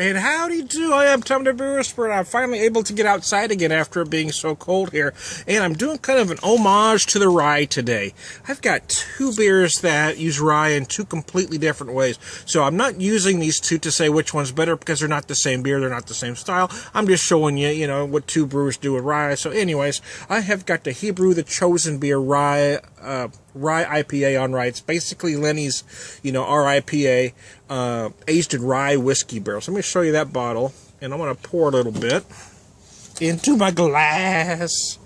And howdy do, I am Tom the Beer Whisperer, and I'm finally able to get outside again after it being so cold here. And I'm doing kind of an homage to the rye today. I've got two beers that use rye in two completely different ways. So I'm not using these two to say which one's better because they're not the same beer, they're not the same style. I'm just showing you, what two brewers do with rye. So anyways, I have got the Hebrew The Chosen Beer rye IPA on rye. It's basically Lenny's, our IPA, aged in rye whiskey barrels. Let me show you that bottle, and I'm going to pour a little bit into my glass.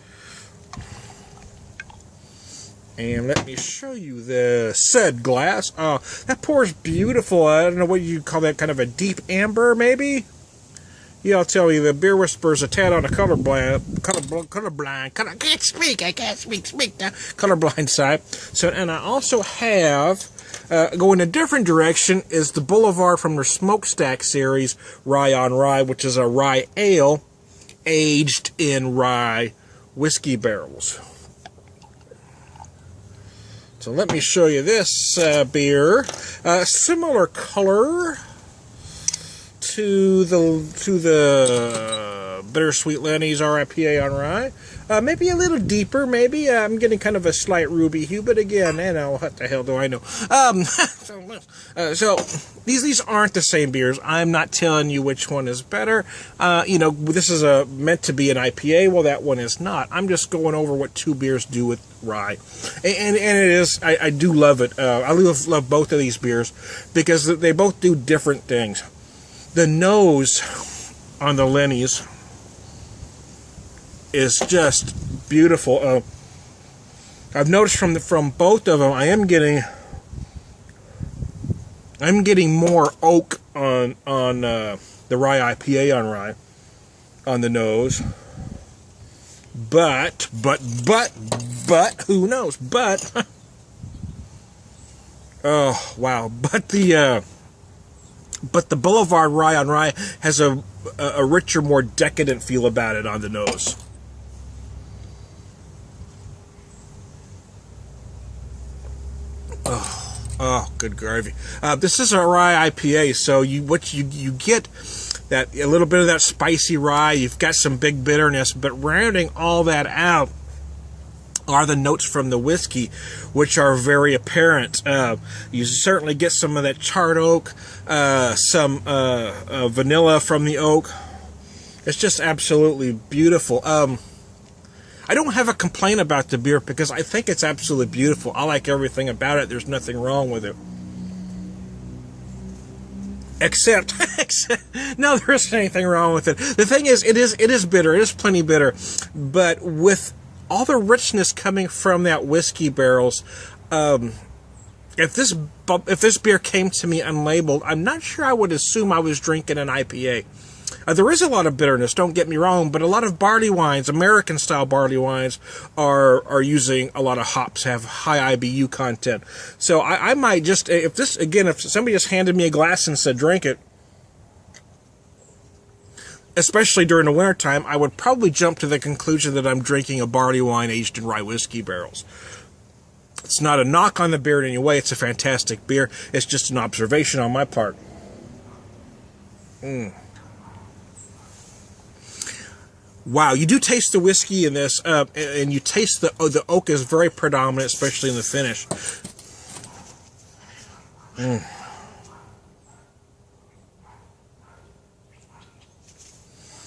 And let me show you the said glass. That pours beautiful. I don't know what you call that, kind of a deep amber, maybe? Yeah, I'll tell you, the Beer Whisperer's a tad on the colorblind, I can't speak now, colorblind side. So, and I also have, going a different direction, is the Boulevard from their Smokestack series, Rye on Rye, which is a rye ale aged in rye whiskey barrels. So let me show you this beer. Similar color to the Bittersweet Lenny's RIPA on rye. Maybe a little deeper, maybe. I'm getting kind of a slight ruby hue, but again, what the hell do I know? So these aren't the same beers. I'm not telling you which one is better. This is meant to be an IPA. Well, that one is not. I'm just going over what two beers do with rye. And it is, I do love it. I love both of these beers because they both do different things. The nose on the Lenny's is just beautiful. I've noticed from both of them, I'm getting more oak on the rye IPA on rye on the nose. But who knows? But oh wow! But the Boulevard Rye on Rye has a richer, more decadent feel about it on the nose. Oh, good gravy. This is a rye IPA, so you get that a little bit of that spicy rye. You've got some big bitterness, but rounding all that out are the notes from the whiskey, which are very apparent. You certainly get some of that charred oak, some vanilla from the oak. It's just absolutely beautiful. I don't have a complaint about the beer because I think it's absolutely beautiful. I like everything about it. There's nothing wrong with it. Except no, there isn't anything wrong with it. The thing is, it is bitter. It is plenty bitter, but with all the richness coming from that whiskey barrels, if this beer came to me unlabeled, I'm not sure I would assume I was drinking an IPA. There is a lot of bitterness, don't get me wrong, but a lot of barley wines, American-style barley wines, are using a lot of hops, have high IBU content. So I might just, if somebody just handed me a glass and said, drink it, especially during the wintertime, I would probably jump to the conclusion that I'm drinking a barley wine aged in rye whiskey barrels. It's not a knock on the beer in any way. It's a fantastic beer. It's just an observation on my part. Wow, you do taste the whiskey in this, and you taste the oak is very predominant, especially in the finish.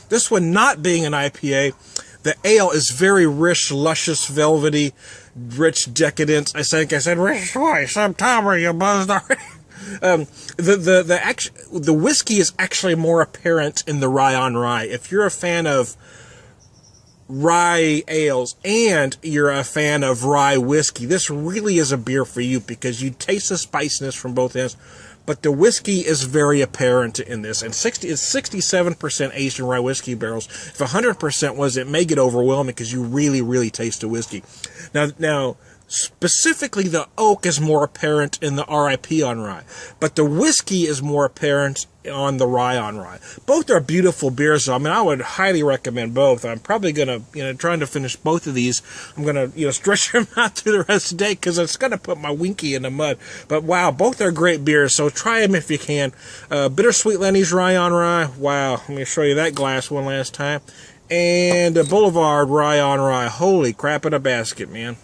This one not being an IPA, the ale is very rich, luscious, velvety, rich, decadent. I said rich twice. I'm Tom, are you buzzed already? The whiskey is actually more apparent in the rye on rye. If you're a fan of rye ales and you're a fan of rye whiskey, this really is a beer for you because you taste the spiciness from both ends, but the whiskey is very apparent in this. And it's 67% aged in rye whiskey barrels. If 100% was, it may get overwhelming because you really, really taste the whiskey. Now, Specifically, the oak is more apparent in the RIP on rye, but the whiskey is more apparent on the rye on rye. Both are beautiful beers, though. I mean, I would highly recommend both. I'm probably gonna, trying to finish both of these. I'm gonna, stretch them out through the rest of the day because it's gonna put my winky in the mud. But wow, both are great beers, so try them if you can. Bittersweet Lenny's rye on rye. Wow, let me show you that glass one last time. And Boulevard rye on rye. Holy crap in a basket, man.